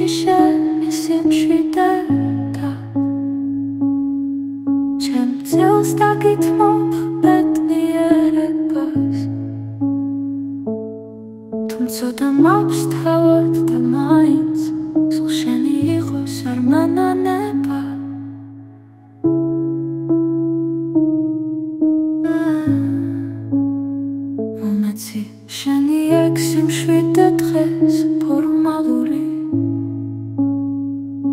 სულში შემშვიდება ჩემ ძილს დაგითმობ ბედნიერებას თუმცა მაქვს თავად და მაინც სულ შენი იყოს არ მანანება მომეცი შენი ექვსი მშვიდე დღეს ფორმალური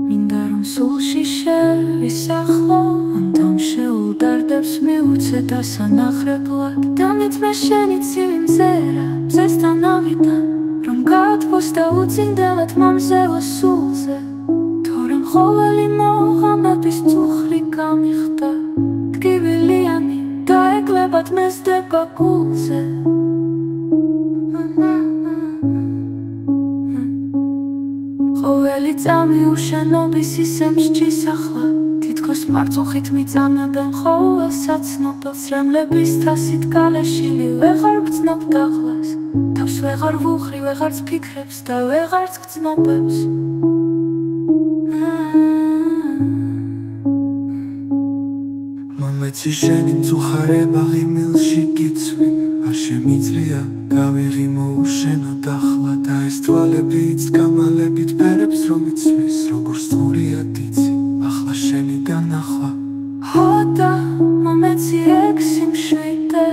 მინდა რომ სულში შევისახლო ამდამ შეუდარდებს მიუცე დასანახლებლად დამიტმე შენი ცივი მზერა მზესთან ავიდან რომ გაათბოს და უწინდელად მომზევა სულზე თორემ ყოველი მოღამების წუხრი გამიხდა ტკივილიანი დაეკლებად მესდება გულზე ყოველი წამი უშენობის ისე მსჯის ახლა თითქოს მარწუხით მიწამებენ ყოველ საცნობელს რემლების თასით გალეშილი ვეღარ ვგრძნობ დაღლას თავს ვეღარ ვუხრი ვეღარც ფიქრებს და ვეღარც გრძნობებს მომეცი შენი მწუხარება ღიმილში გიცვი არ შემიძლია გავიღიმო უშენოდ ახლა და ეს თვალებიც გამალებით ფერებს რომ იცვის როგორც თურია დიცი ახლა შენი განახვა ჰოდა მომეცი ექვსი მშვიდე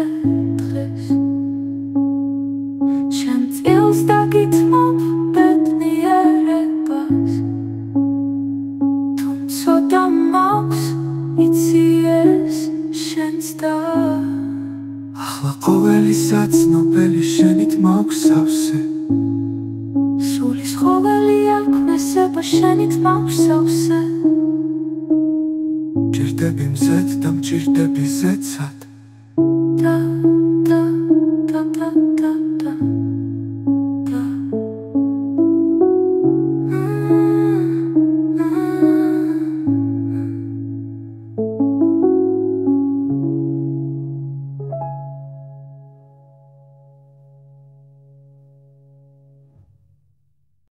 დღეს ჩემ წილს დაგითმობ ბედნიერებას თუმცა მაქვს იცი ეს შენს და ახლა ყოველი საცნობელი შენით მაქვს სავსე სულის ყოველი აქმესება შენით მაქვს სავსე ჭირდები მზედ და მჭირდები ზეცად